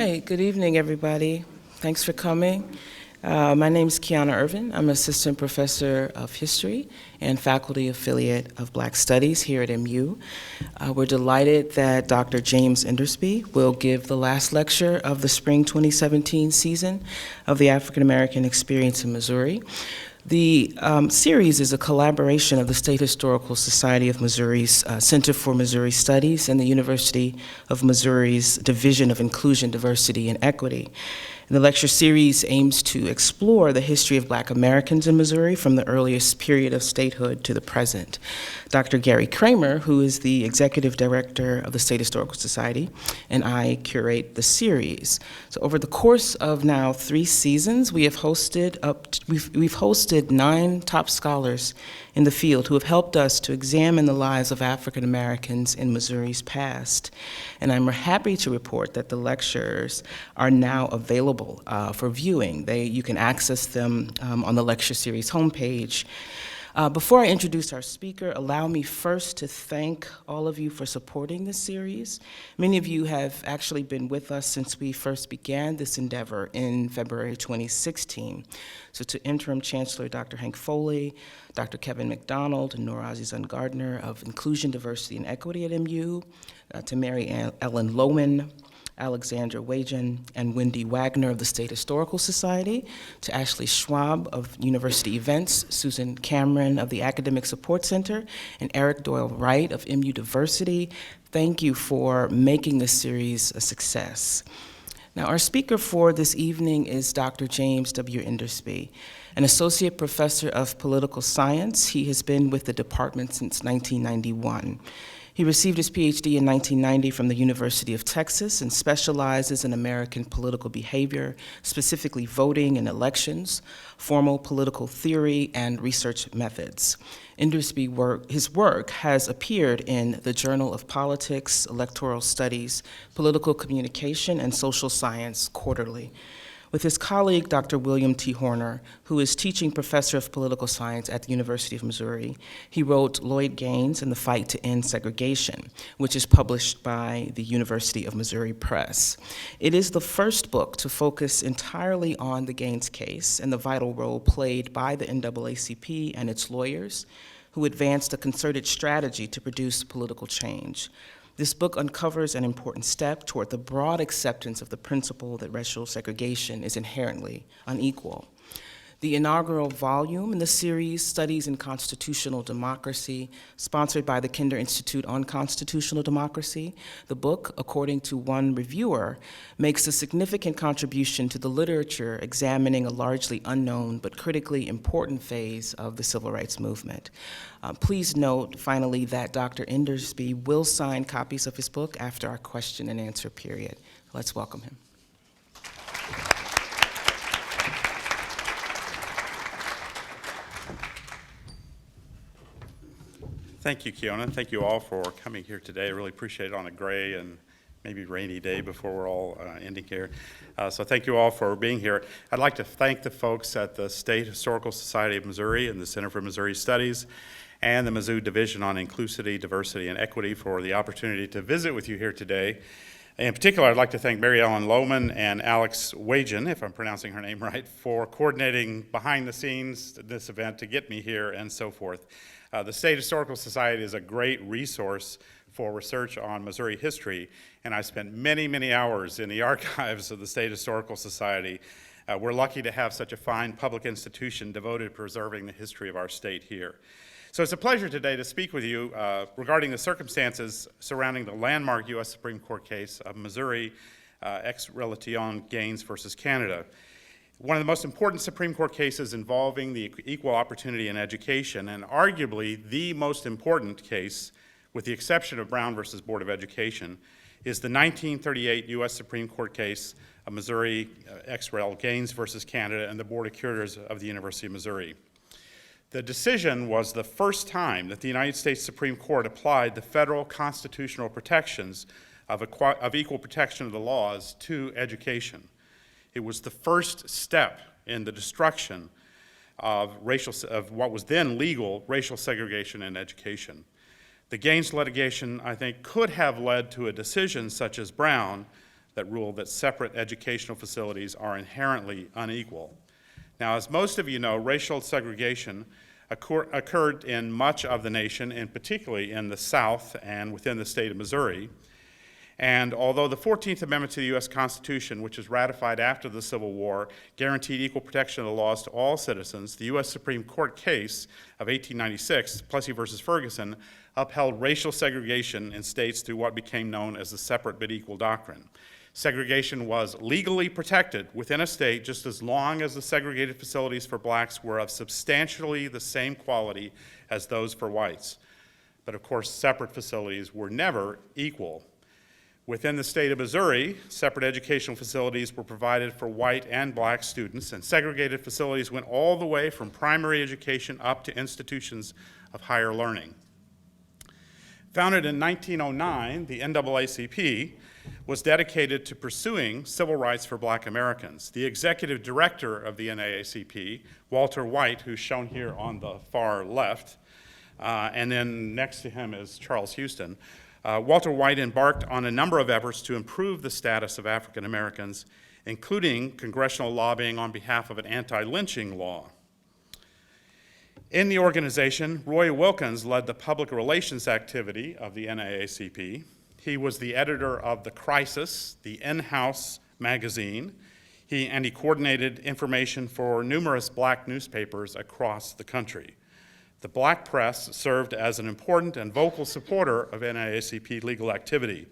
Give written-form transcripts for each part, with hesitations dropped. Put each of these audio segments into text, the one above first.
right, good evening, everybody. Thanks for coming. My name is Kiana Irvin. I'm Assistant Professor of History and Faculty Affiliate of Black Studies here at MU. We're delighted that Dr. James Endersby will give the last lecture of the spring 2017 season of the African American Experience in Missouri. The series is a collaboration of the State Historical Society of Missouri's Center for Missouri Studies and the University of Missouri's Division of Inclusion, Diversity, and Equity. And the lecture series aims to explore the history of Black Americans in Missouri from the earliest period of statehood to the present. Dr. Gary Kramer, who is the Executive Director of the State Historical Society, and I curate the series. So over the course of now 3 seasons, we've hosted 9 top scholars in the field who have helped us to examine the lives of African Americans in Missouri's past. And I'm happy to report that the lectures are now available for viewing. You can access them on the lecture series homepage. Before I introduce our speaker, allow me first to thank all of you for supporting this series. Many of you have actually been with us since we first began this endeavor in February 2016. So to Interim Chancellor Dr. Hank Foley, Dr. Kevin McDonald, and Noor Azizan Gardner of Inclusion, Diversity, and Equity at MU, to Mary Ellen Lohman, Alexandra Wajan, and Wendy Wagner of the State Historical Society, to Ashley Schwab of University Events, Susan Cameron of the Academic Support Center, and Eric Doyle Wright of MU Diversity. Thank you for making this series a success. Now, our speaker for this evening is Dr. James W. Endersby, an associate professor of political science. He has been with the department since 1991. He received his PhD in 1990 from the University of Texas and specializes in American political behavior, specifically voting and elections, formal political theory, and research methods. His work has appeared in the Journal of Politics, Electoral Studies, Political Communication, and Social Science Quarterly. With his colleague, Dr. William T. Horner, who is teaching professor of political science at the University of Missouri, he wrote Lloyd Gaines and the Fight to End Segregation, which is published by the University of Missouri Press. It is the first book to focus entirely on the Gaines case and the vital role played by the NAACP and its lawyers, who advanced a concerted strategy to produce political change. This book uncovers an important step toward the broad acceptance of the principle that racial segregation is inherently unequal. The inaugural volume in the series, Studies in Constitutional Democracy, sponsored by the Kinder Institute on Constitutional Democracy, the book, according to one reviewer, makes a significant contribution to the literature examining a largely unknown but critically important phase of the civil rights movement. Please note, finally, that Dr. Endersby will sign copies of his book after our question and answer period. Let's welcome him. Thank you, Kiona. Thank you all for coming here today. I really appreciate it on a gray and maybe rainy day before we're all ending here. So thank you all for being here. I'd like to thank the folks at the State Historical Society of Missouri and the Center for Missouri Studies and the Mizzou Division on Inclusivity, Diversity, and Equity for the opportunity to visit with you here today. In particular, I'd like to thank Mary Ellen Lohman and Alex Wajan, if I'm pronouncing her name right, for coordinating behind the scenes this event to get me here and so forth. The State Historical Society is a great resource for research on Missouri history, and I spent many, many hours in the archives of the State Historical Society. We're lucky to have such a fine public institution devoted to preserving the history of our state here. So it's a pleasure today to speak with you regarding the circumstances surrounding the landmark U.S. Supreme Court case of Missouri ex relation Gaines versus Canada. One of the most important Supreme Court cases involving the equal opportunity in education, and arguably the most important case, with the exception of Brown versus Board of Education, is the 1938 U.S. Supreme Court case of Missouri ex rel Gaines versus Canada and the Board of Curators of the University of Missouri. The decision was the first time that the United States Supreme Court applied the federal constitutional protections of equal protection of the laws to education. It was the first step in the destruction of what was then legal racial segregation in education. The Gaines litigation, I think, could have led to a decision such as Brown, that ruled that separate educational facilities are inherently unequal. Now, as most of you know, racial segregation occurred in much of the nation, and particularly in the South and within the state of Missouri. And although the 14th Amendment to the U.S. Constitution, which was ratified after the Civil War, guaranteed equal protection of the laws to all citizens, the U.S. Supreme Court case of 1896, Plessy versus Ferguson, upheld racial segregation in states through what became known as the separate but equal doctrine. Segregation was legally protected within a state just as long as the segregated facilities for blacks were of substantially the same quality as those for whites. But of course, separate facilities were never equal. Within the state of Missouri, separate educational facilities were provided for white and black students, and segregated facilities went all the way from primary education up to institutions of higher learning. Founded in 1909, the NAACP was dedicated to pursuing civil rights for black Americans. The executive director of the NAACP, Walter White, who's shown here on the far left, and then next to him is Charles Houston, Walter White embarked on a number of efforts to improve the status of African Americans, including congressional lobbying on behalf of an anti-lynching law. In the organization, Roy Wilkins led the public relations activity of the NAACP. He was the editor of The Crisis, the in-house magazine, and he coordinated information for numerous black newspapers across the country. The black press served as an important and vocal supporter of NAACP legal activity.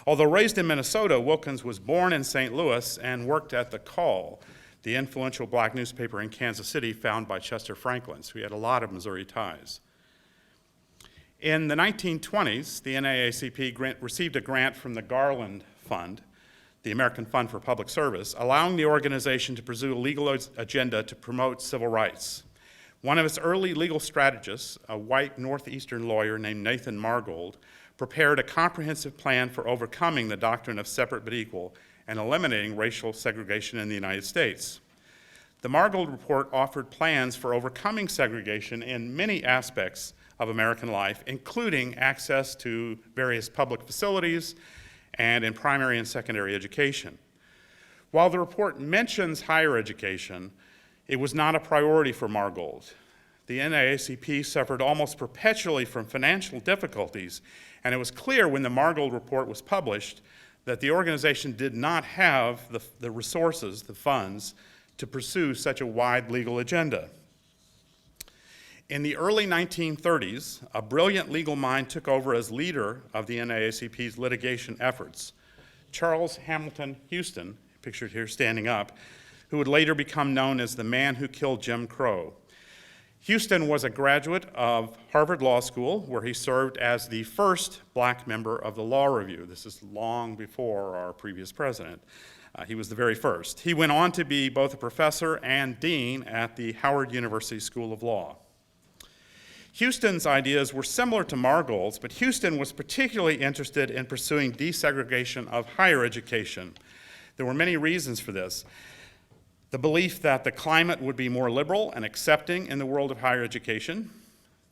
Although raised in Minnesota, Wilkins was born in St. Louis and worked at The Call, the influential black newspaper in Kansas City founded by Chester Franklin, so he had a lot of Missouri ties. In the 1920s, the NAACP received a grant from the Garland Fund, the American Fund for Public Service, allowing the organization to pursue a legal agenda to promote civil rights. One of its early legal strategists, a white Northeastern lawyer named Nathan Margold, prepared a comprehensive plan for overcoming the doctrine of separate but equal and eliminating racial segregation in the United States. The Margold report offered plans for overcoming segregation in many aspects of American life, including access to various public facilities and in primary and secondary education. While the report mentions higher education, it was not a priority for Margold. The NAACP suffered almost perpetually from financial difficulties, and it was clear when the Margold report was published that the organization did not have the resources, the funds, to pursue such a wide legal agenda. In the early 1930s, a brilliant legal mind took over as leader of the NAACP's litigation efforts. Charles Hamilton Houston, pictured here standing up, who would later become known as the man who killed Jim Crow. Houston was a graduate of Harvard Law School, where he served as the first black member of the Law Review. This is long before our previous president. He was the very first. He went on to be both a professor and dean at the Howard University School of Law. Houston's ideas were similar to Margold's, but Houston was particularly interested in pursuing desegregation of higher education. There were many reasons for this. The belief that the climate would be more liberal and accepting in the world of higher education,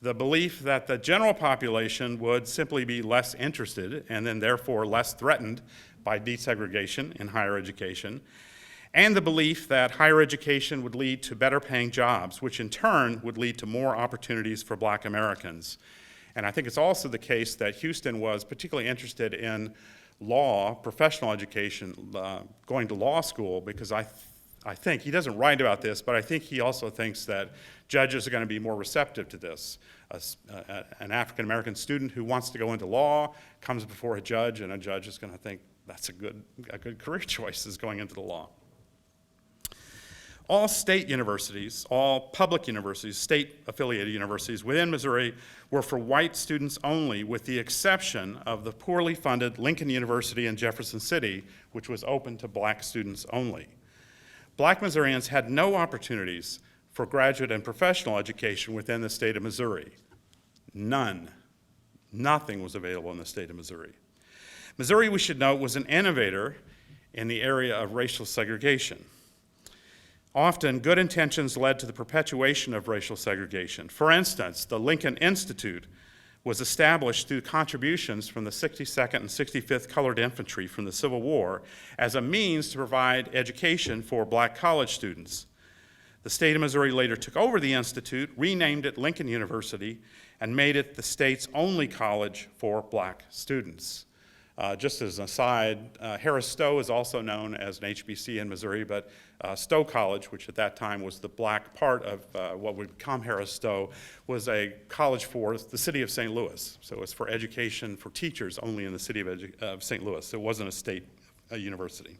the belief that the general population would simply be less interested and then therefore less threatened by desegregation in higher education, and the belief that higher education would lead to better paying jobs, which in turn would lead to more opportunities for black Americans. And I think it's also the case that Houston was particularly interested in law, professional education, going to law school, because I think, he doesn't write about this, but I think he also thinks that judges are going to be more receptive to this. An African-American student who wants to go into law comes before a judge, and a judge is going to think that's a good career choice, is going into the law. All state universities, all public universities, state-affiliated universities within Missouri were for white students only, with the exception of the poorly funded Lincoln University in Jefferson City, which was open to black students only. Black Missourians had no opportunities for graduate and professional education within the state of Missouri. None. Nothing was available in the state of Missouri. Missouri, we should note, was an innovator in the area of racial segregation. Often, good intentions led to the perpetuation of racial segregation. For instance, the Lincoln Institute was established through contributions from the 62nd and 65th Colored Infantry from the Civil War as a means to provide education for black college students. The state of Missouri later took over the institute, renamed it Lincoln University, and made it the state's only college for black students. Just as an aside, Harris Stowe is also known as an HBC in Missouri, but Stowe College, which at that time was the black part of what would become Harris Stowe, was a college for the city of St. Louis. So it was for education for teachers only in the city of St. Louis. It wasn't a state university.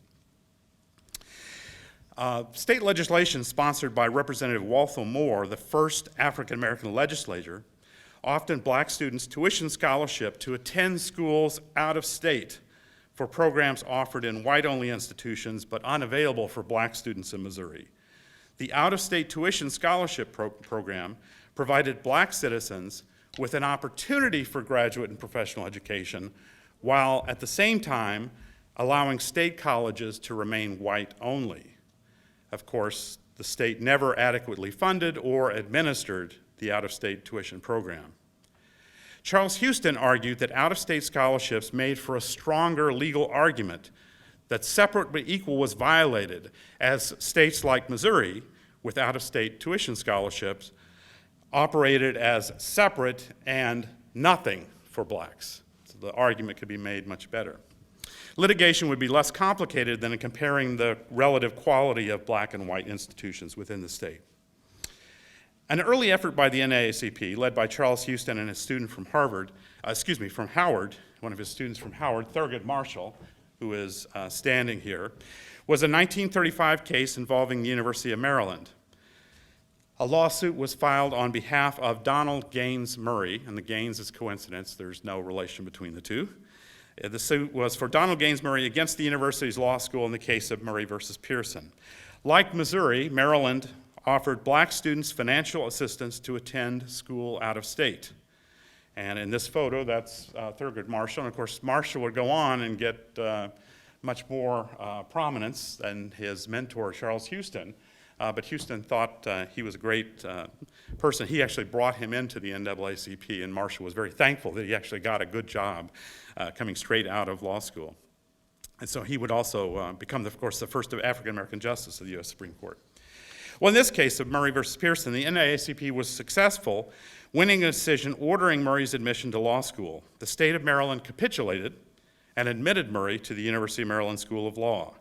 State legislation sponsored by Representative Walthall Moore, the first African-American legislator, often black students tuition scholarship to attend schools out of state for programs offered in white-only institutions but unavailable for black students in Missouri. The out-of-state tuition scholarship program provided black citizens with an opportunity for graduate and professional education while at the same time allowing state colleges to remain white-only. Of course, the state never adequately funded or administered the out-of-state tuition program. Charles Houston argued that out-of-state scholarships made for a stronger legal argument that separate but equal was violated, as states like Missouri, with out-of-state tuition scholarships, operated as separate and nothing for blacks. So the argument could be made much better. Litigation would be less complicated than in comparing the relative quality of black and white institutions within the state. An early effort by the NAACP, led by Charles Houston and a student from Howard, one of his students from Howard, Thurgood Marshall, who is standing here, was a 1935 case involving the University of Maryland. A lawsuit was filed on behalf of Donald Gaines Murray, and the Gaines is coincidence, there's no relation between the two. The suit was for Donald Gaines Murray against the university's law school in the case of Murray versus Pearson. Like Missouri, Maryland offered black students financial assistance to attend school out of state. And in this photo, that's Thurgood Marshall. And of course, Marshall would go on and get much more prominence than his mentor, Charles Houston. But Houston thought he was a great person. He actually brought him into the NAACP, and Marshall was very thankful that he actually got a good job coming straight out of law school. And so he would also become, of course, the first African-American justice of the U.S. Supreme Court. Well, in this case of Murray versus Pearson, the NAACP was successful, winning a decision ordering Murray's admission to law school. The state of Maryland capitulated and admitted Murray to the University of Maryland School of Law.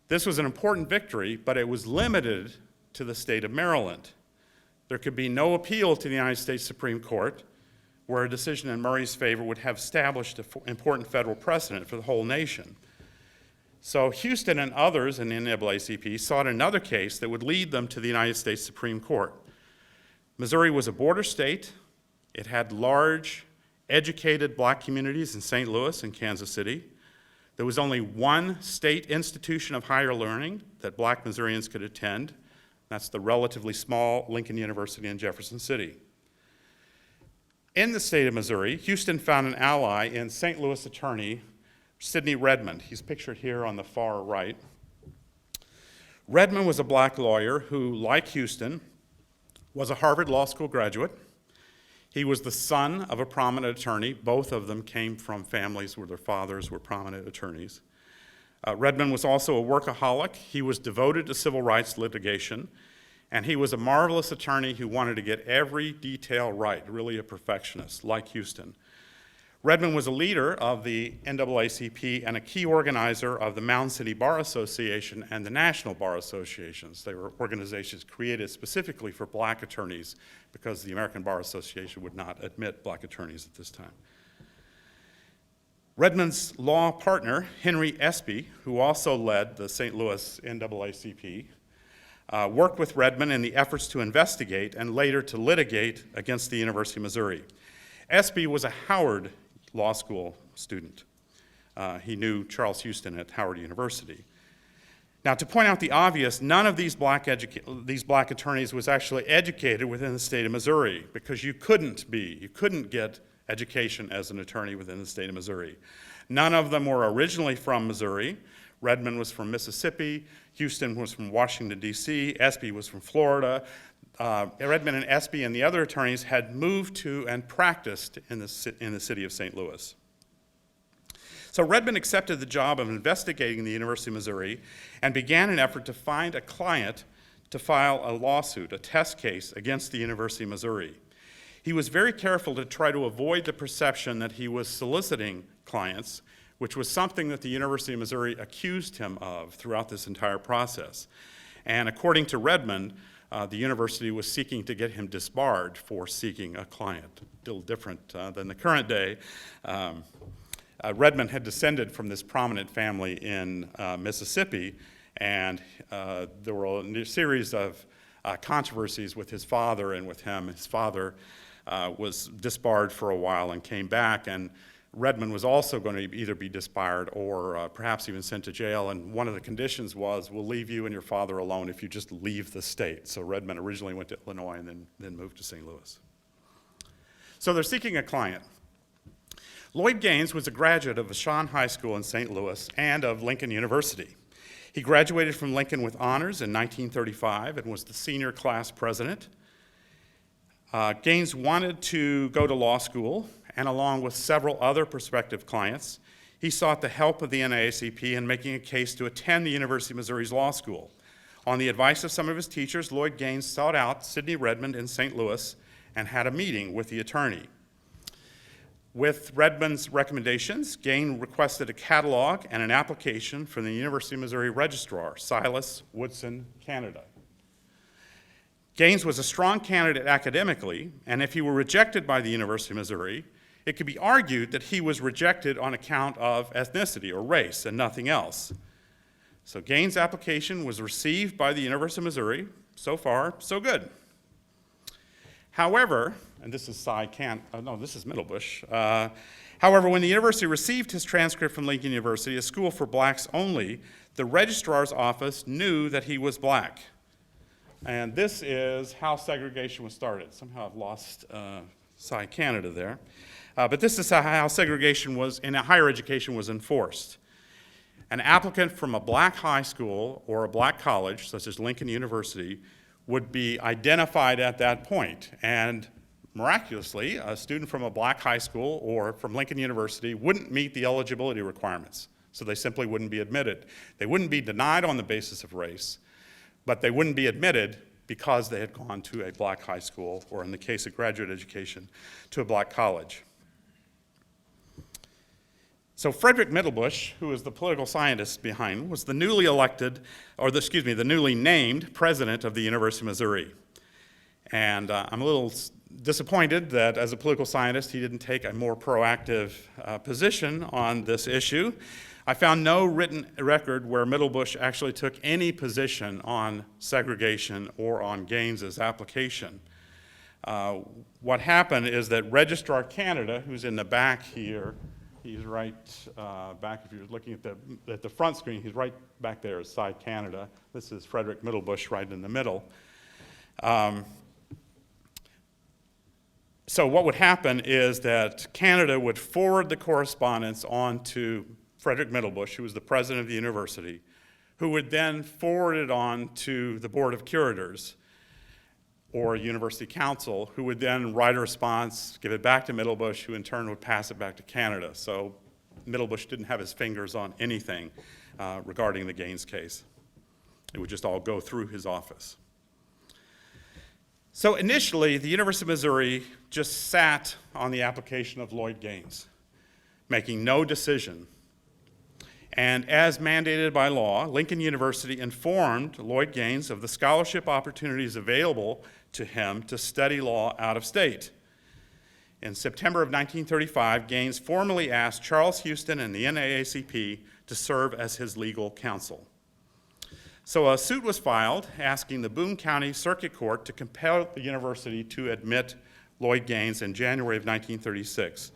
This was an important victory, but it was limited to the state of Maryland. There could be no appeal to the United States Supreme Court, where a decision in Murray's favor would have established an important federal precedent for the whole nation. So Houston and others in the NAACP sought another case that would lead them to the United States Supreme Court. Missouri was a border state. It had large, educated black communities in St. Louis and Kansas City. There was only one state institution of higher learning that black Missourians could attend. That's the relatively small Lincoln University in Jefferson City. In the state of Missouri, Houston found an ally in St. Louis attorney Sidney Redmond. He's pictured here on the far right. Redmond was a black lawyer who, like Houston, was a Harvard Law School graduate. He was the son of a prominent attorney. Both of them came from families where their fathers were prominent attorneys. Redmond was also a workaholic. He was devoted to civil rights litigation, and he was a marvelous attorney who wanted to get every detail right, really a perfectionist, like Houston. Redmond was a leader of the NAACP and a key organizer of the Mound City Bar Association and the National Bar Associations. They were organizations created specifically for black attorneys because the American Bar Association would not admit black attorneys at this time. Redmond's law partner, Henry Espy, who also led the St. Louis NAACP, worked with Redmond in the efforts to investigate and later to litigate against the University of Missouri. Espy was a Howard Law School student. He knew Charles Houston at Howard University. Now, to point out the obvious, none of these black attorneys was actually educated within the state of Missouri, because you couldn't get education as an attorney within the state of Missouri. None of them were originally from Missouri. Redmond was from Mississippi, Houston was from Washington, D.C., Espy was from Florida. Redmond and Espy and the other attorneys had moved to and practiced in the city of St. Louis. So Redmond accepted the job of investigating the University of Missouri and began an effort to find a client to file a lawsuit, a test case, against the University of Missouri. He was very careful to try to avoid the perception that he was soliciting clients, which was something that the University of Missouri accused him of throughout this entire process. And according to Redmond, the university was seeking to get him disbarred for seeking a client, a little different than the current day. Redmond had descended from this prominent family in Mississippi, and there were a series of controversies with his father and with him. His father was disbarred for a while and came back, and Redmond was also going to either be disbarred or perhaps even sent to jail, and one of the conditions was, we'll leave you and your father alone if you just leave the state. So Redmond originally went to Illinois and then moved to St. Louis. So they're seeking a client. Lloyd Gaines was a graduate of Vashon High School in St. Louis and of Lincoln University. He graduated from Lincoln with honors in 1935 and was the senior class president. Gaines wanted to go to law school, and along with several other prospective clients, he sought the help of the NAACP in making a case to attend the University of Missouri's law school. On the advice of some of his teachers, Lloyd Gaines sought out Sidney Redmond in St. Louis and had a meeting with the attorney. With Redmond's recommendations, Gaines requested a catalog and an application from the University of Missouri registrar, Silas Woodson, Canada. Gaines was a strong candidate academically, and if he were rejected by the University of Missouri, it could be argued that he was rejected on account of ethnicity or race and nothing else. So Gaines' application was received by the University of Missouri. So far, so good. However, and this is this is Middlebush. However, when the university received his transcript from Lincoln University, a school for blacks only, the registrar's office knew that he was black. And this is how segregation was started. Somehow I've lost Cy Canada there. But this is how segregation was in higher education was enforced. An applicant from a black high school or a black college, such as Lincoln University, would be identified at that point. And miraculously, a student from a black high school or from Lincoln University wouldn't meet the eligibility requirements, so they simply wouldn't be admitted. They wouldn't be denied on the basis of race, but they wouldn't be admitted because they had gone to a black high school, or in the case of graduate education, to a black college. So Frederick Middlebush, who is the political scientist behind, was the newly named president of the University of Missouri. And I'm a little disappointed that as a political scientist, he didn't take a more proactive position on this issue. I found no written record where Middlebush actually took any position on segregation or on Gaines's application. What happened is that Registrar Canada, who's in the back here, he's right back, if you're looking at the front screen, he's right back there as Cy Canada. This is Frederick Middlebush right in the middle. So what would happen is that Canada would forward the correspondence on to Frederick Middlebush, who was the president of the university, who would then forward it on to the Board of Curators or University Council, who would then write a response, give it back to Middlebush, who in turn would pass it back to Canada. So Middlebush didn't have his fingers on anything regarding the Gaines case. It would just all go through his office. So initially, the University of Missouri just sat on the application of Lloyd Gaines, making no decision. And as mandated by law, Lincoln University informed Lloyd Gaines of the scholarship opportunities available to him to study law out of state. In September of 1935, Gaines formally asked Charles Houston and the NAACP to serve as his legal counsel. So a suit was filed asking the Boone County Circuit Court to compel the university to admit Lloyd Gaines in January of 1936.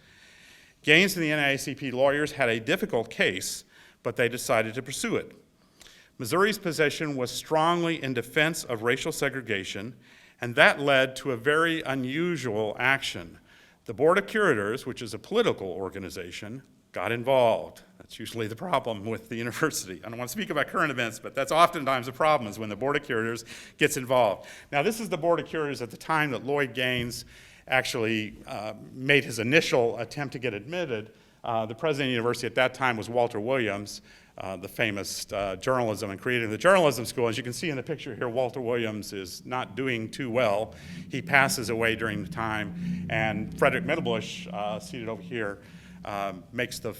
Gaines and the NAACP lawyers had a difficult case, but they decided to pursue it. Missouri's position was strongly in defense of racial segregation, and that led to a very unusual action. The Board of Curators, which is a political organization, got involved. That's usually the problem with the university. I don't want to speak about current events, but that's oftentimes the problem is when the Board of Curators gets involved. Now, this is the Board of Curators at the time that Lloyd Gaines actually made his initial attempt to get admitted. The president of the university at that time was Walter Williams, the famous journalism and creating the journalism school. As you can see in the picture here, Walter Williams is not doing too well. He passes away during the time, and Frederick Middlebush, seated over here, makes the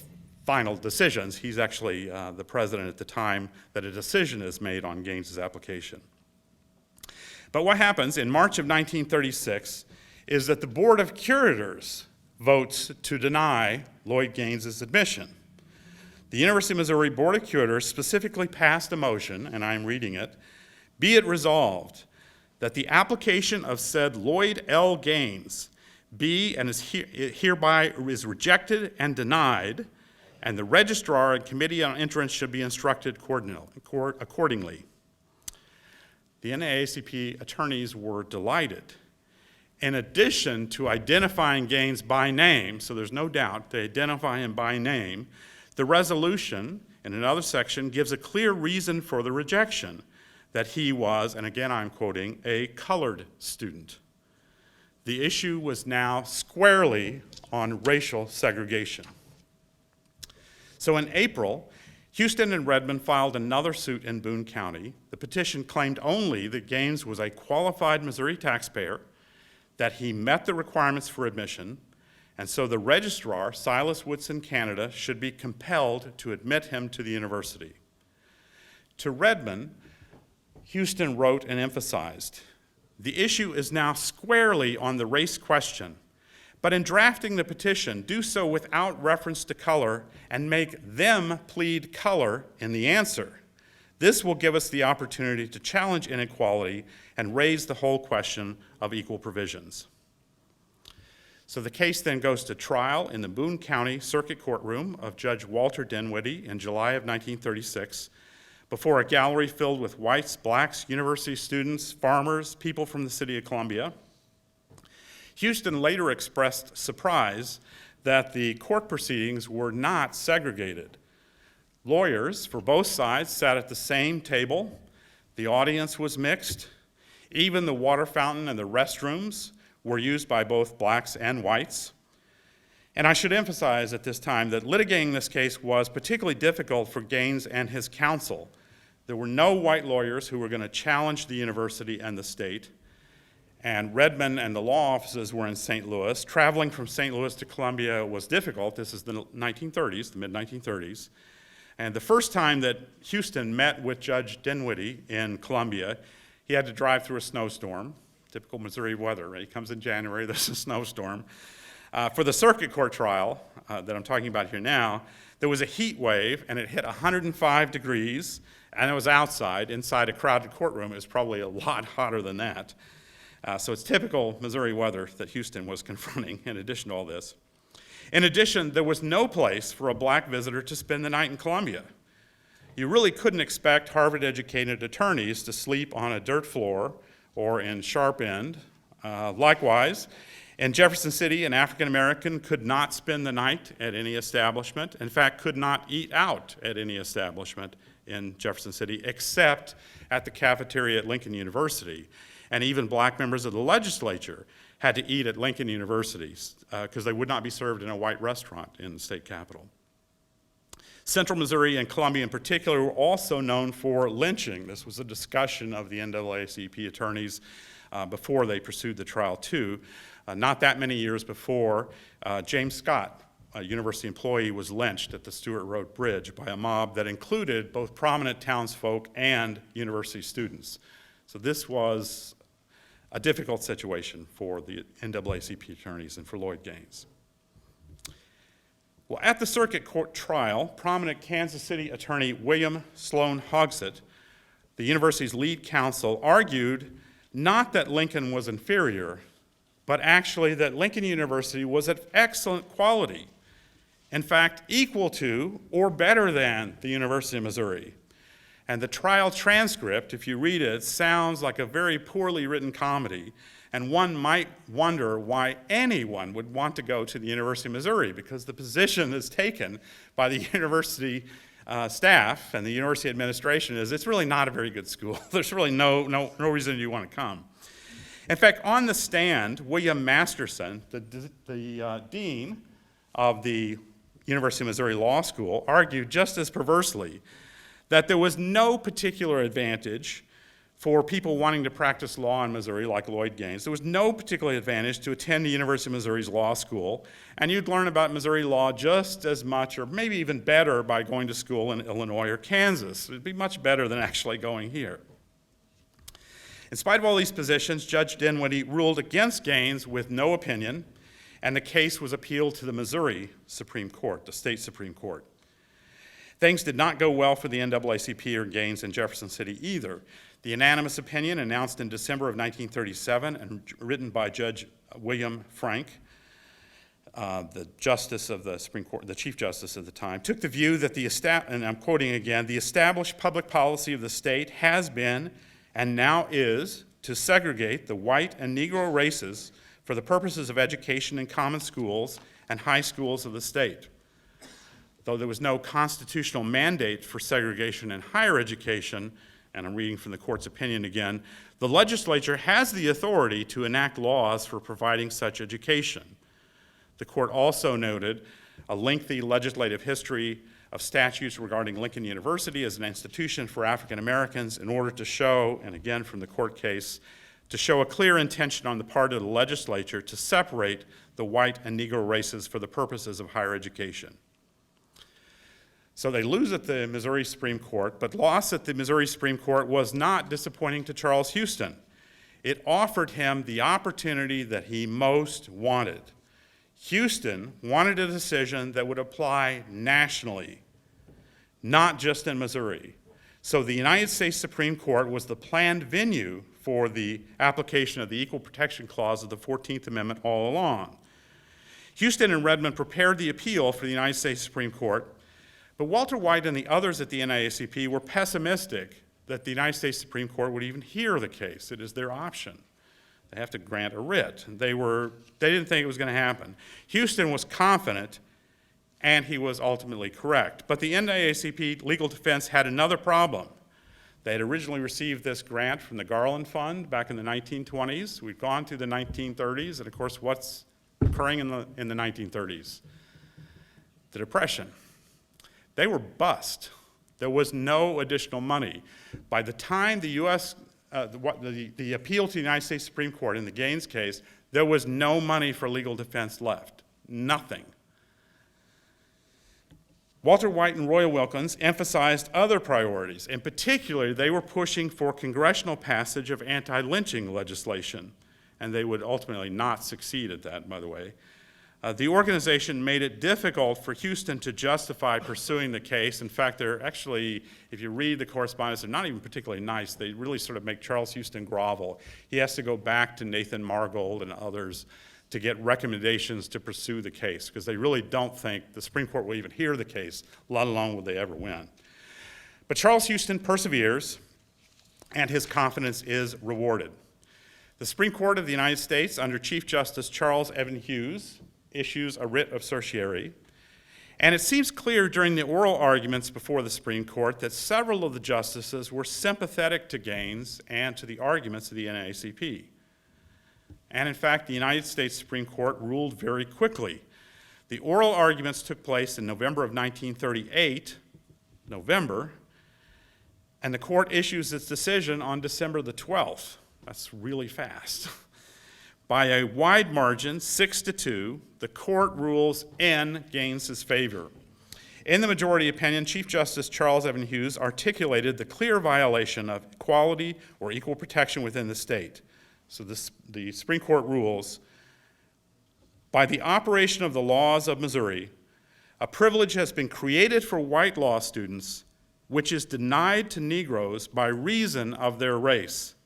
final decisions. He's actually the president at the time that a decision is made on Gaines's application. But what happens in March of 1936 is that the Board of Curators votes to deny Lloyd Gaines's admission. The University of Missouri Board of Curators specifically passed a motion, and I'm reading it, "Be it resolved that the application of said Lloyd L. Gaines be and is hereby is rejected and denied, and the registrar and committee on entrance should be instructed accordingly." The NAACP attorneys were delighted. In addition to identifying Gaines by name, so there's no doubt they identify him by name, the resolution in another section gives a clear reason for the rejection, that he was, and again I'm quoting, a colored student. The issue was now squarely on racial segregation. So in April, Houston and Redmond filed another suit in Boone County. The petition claimed only that Gaines was a qualified Missouri taxpayer, that he met the requirements for admission, and so the registrar, Silas Woodson Canada, should be compelled to admit him to the university. To Redmond, Houston wrote and emphasized, "The issue is now squarely on the race question, but in drafting the petition, do so without reference to color and make them plead color in the answer. This will give us the opportunity to challenge inequality and raise the whole question of equal provisions." So the case then goes to trial in the Boone County Circuit Courtroom of Judge Walter Dinwiddie in July of 1936 before a gallery filled with whites, blacks, university students, farmers, people from the city of Columbia. Houston later expressed surprise that the court proceedings were not segregated. Lawyers for both sides sat at the same table. The audience was mixed. Even the water fountain and the restrooms were used by both blacks and whites. And I should emphasize at this time that litigating this case was particularly difficult for Gaines and his counsel. There were no white lawyers who were going to challenge the university and the state. And Redmond and the law offices were in St. Louis. Traveling from St. Louis to Columbia was difficult. This is the 1930s, the mid-1930s. And the first time that Houston met with Judge Dinwiddie in Columbia, he had to drive through a snowstorm. Typical Missouri weather, right? He comes in January, there's a snowstorm. For the circuit court trial that I'm talking about here now, there was a heat wave and it hit 105 degrees and it was outside. Inside a crowded courtroom, it was probably a lot hotter than that. So it's typical Missouri weather that Houston was confronting in addition to all this. In addition, there was no place for a black visitor to spend the night in Columbia. You really couldn't expect Harvard-educated attorneys to sleep on a dirt floor or in Sharp End. Likewise, in Jefferson City, an African American could not spend the night at any establishment. In fact, could not eat out at any establishment in Jefferson City, except at the cafeteria at Lincoln University. And even black members of the legislature had to eat at Lincoln University because they would not be served in a white restaurant in the state capitol. Central Missouri and Columbia in particular were also known for lynching. This was a discussion of the NAACP attorneys before they pursued the trial too. Not that many years before, James Scott, a university employee, was lynched at the Stewart Road Bridge by a mob that included both prominent townsfolk and university students. So this was a difficult situation for the NAACP attorneys and for Lloyd Gaines. Well, at the circuit court trial, prominent Kansas City attorney William Sloan Hogsett, the university's lead counsel, argued not that Lincoln was inferior, but actually that Lincoln University was of excellent quality, in fact, equal to or better than the University of Missouri. And the trial transcript, if you read it, sounds like a very poorly written comedy. And one might wonder why anyone would want to go to the University of Missouri, because the position that's taken by the university staff and the university administration is it's really not a very good school. There's really no reason you want to come. In fact, on the stand, William Masterson, the dean of the University of Missouri Law School, argued just as perversely that there was no particular advantage for people wanting to practice law in Missouri, like Lloyd Gaines. There was no particular advantage to attend the University of Missouri's law school, and you'd learn about Missouri law just as much, or maybe even better, by going to school in Illinois or Kansas. It'd be much better than actually going here. In spite of all these positions, Judge Dinwiddie ruled against Gaines with no opinion, and the case was appealed to the Missouri Supreme Court, the state Supreme Court. Things did not go well for the NAACP or Gaines in Jefferson City either. The unanimous opinion, announced in December of 1937 and written by Judge William Frank, the Justice of the Supreme Court, the Chief Justice at the time, took the view that and I'm quoting again, the established public policy of the state has been and now is to segregate the white and Negro races for the purposes of education in common schools and high schools of the state. Though there was no constitutional mandate for segregation in higher education, and I'm reading from the court's opinion again, the legislature has the authority to enact laws for providing such education. The court also noted a lengthy legislative history of statutes regarding Lincoln University as an institution for African Americans in order to show, and again from the court case, to show a clear intention on the part of the legislature to separate the white and Negro races for the purposes of higher education. So they lose at the Missouri Supreme Court, but loss at the Missouri Supreme Court was not disappointing to Charles Houston. It offered him the opportunity that he most wanted. Houston wanted a decision that would apply nationally, not just in Missouri. So the United States Supreme Court was the planned venue for the application of the Equal Protection Clause of the 14th Amendment all along. Houston and Redmond prepared the appeal for the United States Supreme Court, but Walter White and the others at the NAACP were pessimistic that the United States Supreme Court would even hear the case. It is their option. They have to grant a writ. They didn't think it was going to happen. Houston was confident, and he was ultimately correct. But the NAACP legal defense had another problem. They had originally received this grant from the Garland Fund back in the 1920s. We'd gone through the 1930s, and of course, what's occurring in the 1930s? The Depression. They were bust. There was no additional money. By the time the the appeal to the United States Supreme Court in the Gaines case, there was no money for legal defense left. Nothing. Walter White and Roy Wilkins emphasized other priorities. In particular, they were pushing for congressional passage of anti-lynching legislation, and they would ultimately not succeed at that, by the way. The organization made it difficult for Houston to justify pursuing the case. In fact, they're actually, if you read the correspondence, they're not even particularly nice. They really sort of make Charles Houston grovel. He has to go back to Nathan Margold and others to get recommendations to pursue the case, because they really don't think the Supreme Court will even hear the case, let alone will they ever win. But Charles Houston perseveres, and his confidence is rewarded. The Supreme Court of the United States, under Chief Justice Charles Evan Hughes, issues a writ of certiorari, and it seems clear during the oral arguments before the Supreme Court that several of the justices were sympathetic to Gaines and to the arguments of the NAACP. And in fact, the United States Supreme Court ruled very quickly. The oral arguments took place in November of 1938, and the court issues its decision on December the 12th. That's really fast. By a wide margin, 6-2, the court rules in Gaines's favor. In the majority opinion, Chief Justice Charles Evan Hughes articulated the clear violation of equality or equal protection within the state. So the Supreme Court rules, by the operation of the laws of Missouri, a privilege has been created for white law students which is denied to Negroes by reason of their race.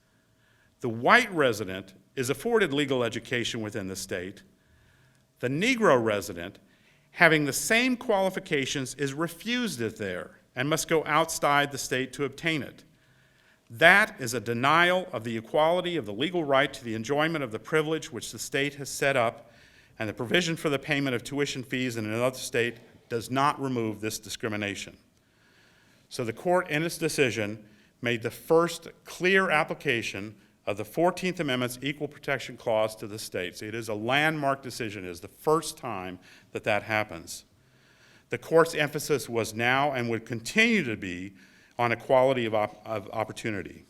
The white resident is afforded legal education within the state. The Negro resident, having the same qualifications, is refused it there and must go outside the state to obtain it. That is a denial of the equality of the legal right to the enjoyment of the privilege which the state has set up, and the provision for the payment of tuition fees in another state does not remove this discrimination. So the court, in its decision, made the first clear application of the 14th Amendment's Equal Protection Clause to the states. It is a landmark decision. It is the first time that that happens. The court's emphasis was now and would continue to be on equality of opportunity.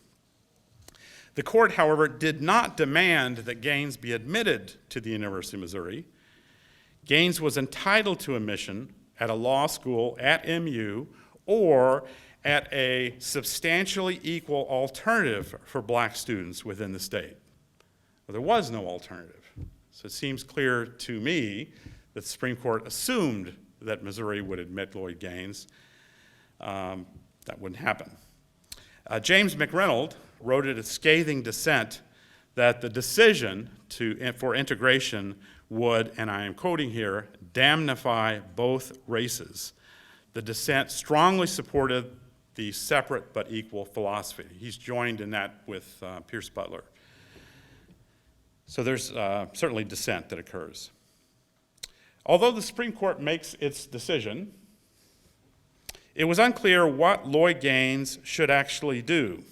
The court, however, did not demand that Gaines be admitted to the University of Missouri. Gaines was entitled to admission at a law school at MU or at a substantially equal alternative for black students within the state. Well, there was no alternative. So it seems clear to me that the Supreme Court assumed that Missouri would admit Lloyd Gaines. That wouldn't happen. James McReynolds wrote in a scathing dissent that the decision for integration would, and I am quoting here, damnify both races. The dissent strongly supported the separate but equal philosophy. He's joined in that with Pierce Butler. So there's certainly dissent that occurs. Although the Supreme Court makes its decision, it was unclear what Lloyd Gaines should actually do.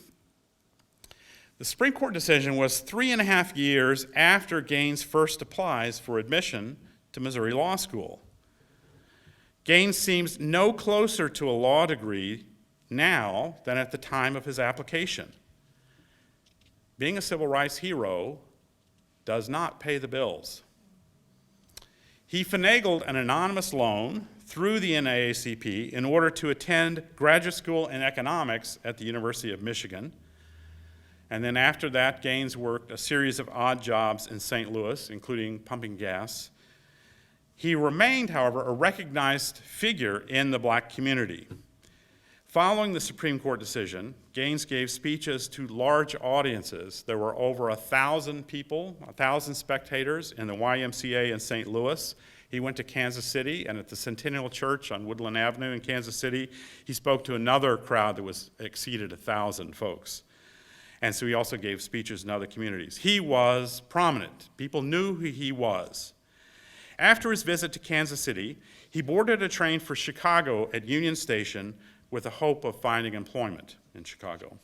The Supreme Court decision was 3.5 years after Gaines first applies for admission to Missouri Law School. Gaines seems no closer to a law degree now than at the time of his application. Being a civil rights hero does not pay the bills. He finagled an anonymous loan through the NAACP in order to attend graduate school in economics at the University of Michigan. And then after that, Gaines worked a series of odd jobs in St. Louis, including pumping gas. He remained, however, a recognized figure in the black community. Following the Supreme Court decision, Gaines gave speeches to large audiences. There were over 1,000 people, 1,000 spectators in the YMCA in St. Louis. He went to Kansas City, and at the Centennial Church on Woodland Avenue in Kansas City, he spoke to another crowd that exceeded 1,000 folks. And so he also gave speeches in other communities. He was prominent. People knew who he was. After his visit to Kansas City, he boarded a train for Chicago at Union Station with the hope of finding employment in Chicago.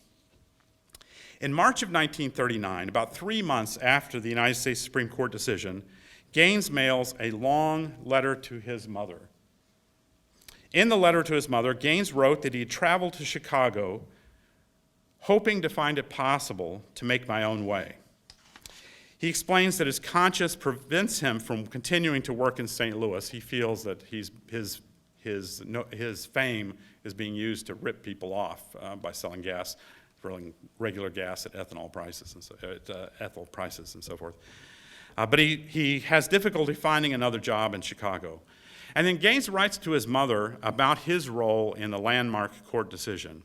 In March of 1939, about 3 months after the United States Supreme Court decision, Gaines mails a long letter to his mother. In the letter to his mother, Gaines wrote that he had traveled to Chicago hoping to find it possible to make my own way. He explains that his conscience prevents him from continuing to work in St. Louis. He feels that his fame is being used to rip people off by selling gas, selling regular gas at ethanol prices and ethyl prices and so forth. But he has difficulty finding another job in Chicago. And then Gaines writes to his mother about his role in the landmark court decision.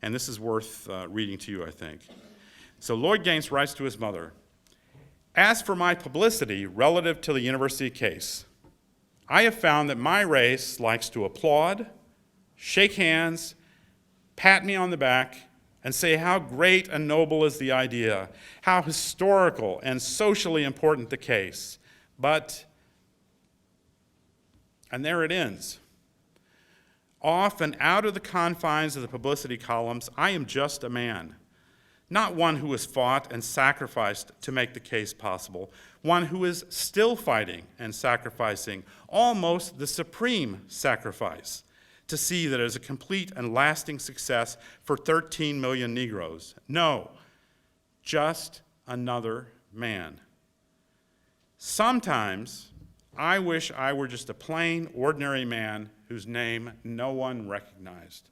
And this is worth reading to you, I think. So Lloyd Gaines writes to his mother, "As for my publicity relative to the university case, I have found that my race likes to applaud, shake hands, pat me on the back, and say how great and noble is the idea, how historical and socially important the case. But," and there it ends. "Off and out of the confines of the publicity columns, I am just a man, not one who has fought and sacrificed to make the case possible, one who is still fighting and sacrificing, almost the supreme sacrifice, to see that it is a complete and lasting success for 13 million Negroes. No, just another man. Sometimes I wish I were just a plain, ordinary man whose name no one recognized."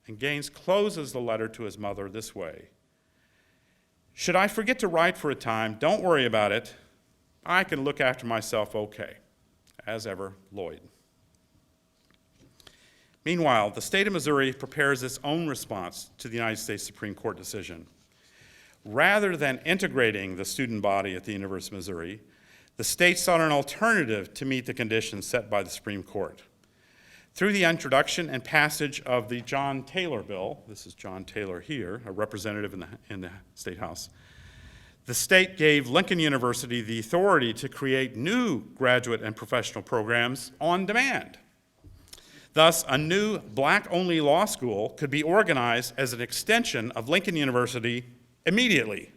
And Gaines closes the letter to his mother this way: "Should I forget to write for a time, don't worry about it. I can look after myself okay. As ever, Lloyd." Meanwhile, the state of Missouri prepares its own response to the United States Supreme Court decision. Rather than integrating the student body at the University of Missouri, the state sought an alternative to meet the conditions set by the Supreme Court. Through the introduction and passage of the John Taylor Bill, this is John Taylor here, a representative in the State House, the state gave Lincoln University the authority to create new graduate and professional programs on demand. Thus, a new black-only law school could be organized as an extension of Lincoln University immediately.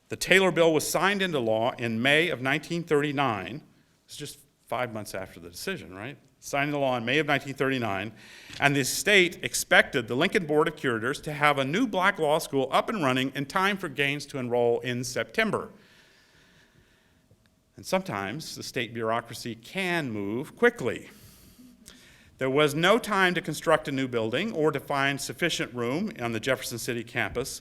The Taylor Bill was signed into law in May of 1939. It's just 5 months after the decision, right? Signed into law in May of 1939, and the state expected the Lincoln Board of Curators to have a new black law school up and running in time for Gaines to enroll in September. And sometimes the state bureaucracy can move quickly. There was no time to construct a new building or to find sufficient room on the Jefferson City campus,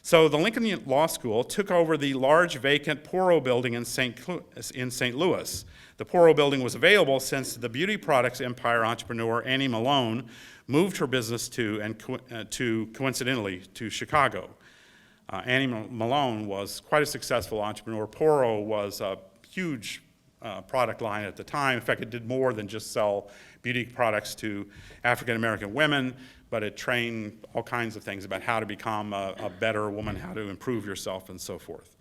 so the Lincoln Law School took over the large vacant Poro Building in St. Louis. The Poro Building was available since the beauty products empire entrepreneur Annie Malone moved her business coincidentally to Chicago. Annie Malone was quite a successful entrepreneur. Poro was a huge product line at the time. In fact, it did more than just sell beauty products to African American women, but it trained all kinds of things about how to become a better woman, how to improve yourself, and so forth.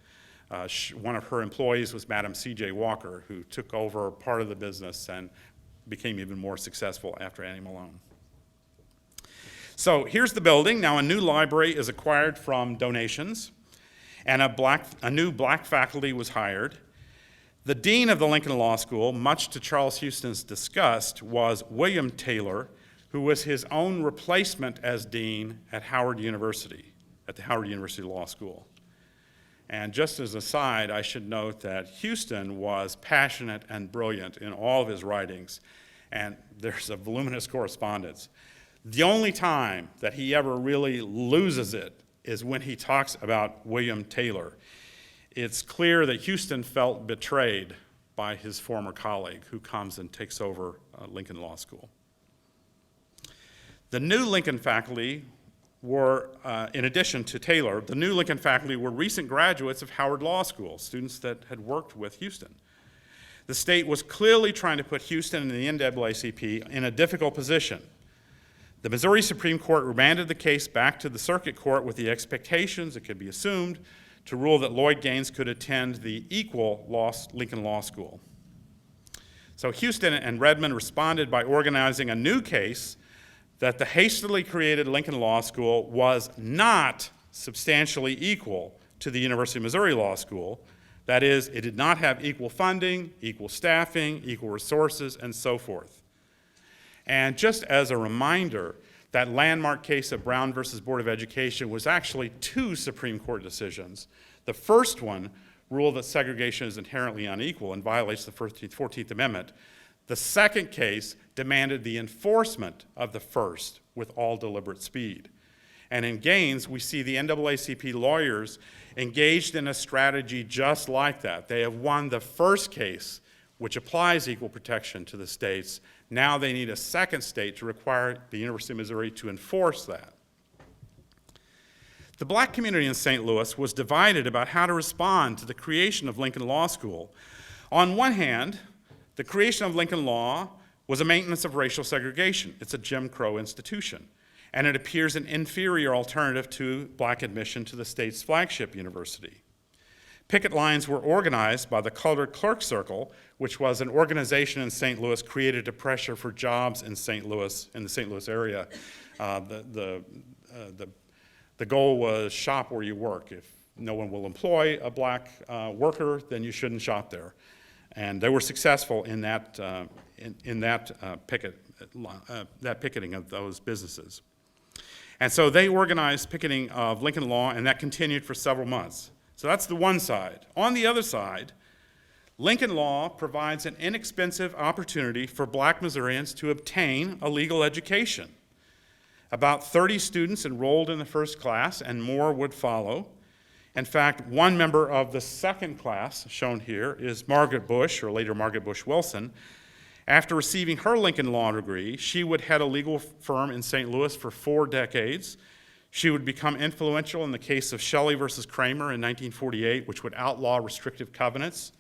One of her employees was Madam C.J. Walker, who took over part of the business and became even more successful after Annie Malone. So here's the building. Now a new library is acquired from donations, and a new black faculty was hired. The dean of the Lincoln Law School, much to Charles Houston's disgust, was William Taylor, who was his own replacement as dean at Howard University, at the Howard University Law School. And just as an aside, I should note that Houston was passionate and brilliant in all of his writings, and there's a voluminous correspondence. The only time that he ever really loses it is when he talks about William Taylor. It's clear that Houston felt betrayed by his former colleague who comes and takes over Lincoln Law School. The new Lincoln faculty were, in addition to Taylor, the new Lincoln faculty were recent graduates of Howard Law School, students that had worked with Houston. The state was clearly trying to put Houston and the NAACP in a difficult position. The Missouri Supreme Court remanded the case back to the circuit court with the expectations, it could be assumed, to rule that Lloyd Gaines could attend the equal Lincoln Law School. So Houston and Redmond responded by organizing a new case that the hastily created Lincoln Law School was not substantially equal to the University of Missouri Law School. That is, it did not have equal funding, equal staffing, equal resources, and so forth. And just as a reminder, that landmark case of Brown versus Board of Education was actually two Supreme Court decisions. The first one ruled that segregation is inherently unequal and violates the 14th Amendment. The second case demanded the enforcement of the first with all deliberate speed. And in Gaines, we see the NAACP lawyers engaged in a strategy just like that. They have won the first case, which applies equal protection to the states. Now they need a second state to require the University of Missouri to enforce that. The black community in St. Louis was divided about how to respond to the creation of Lincoln Law School. On one hand, the creation of Lincoln Law was a maintenance of racial segregation. It's a Jim Crow institution, and it appears an inferior alternative to black admission to the state's flagship university. Picket lines were organized by the Colored Clerk Circle, which was an organization in St. Louis created to pressure for jobs in St. Louis, in the St. Louis area. The goal was shop where you work. If no one will employ a black worker, then you shouldn't shop there. And they were successful in that, picketing of those businesses. And so they organized picketing of Lincoln Law, and that continued for several months. So that's the one side. On the other side, Lincoln Law provides an inexpensive opportunity for black Missourians to obtain a legal education. About 30 students enrolled in the first class, and more would follow. In fact, one member of the second class, shown here, is Margaret Bush, or later Margaret Bush Wilson. After receiving her Lincoln Law degree, she would head a legal firm in St. Louis for 4 decades. She would become influential in the case of Shelley versus Kramer in 1948, which would outlaw restrictive covenants.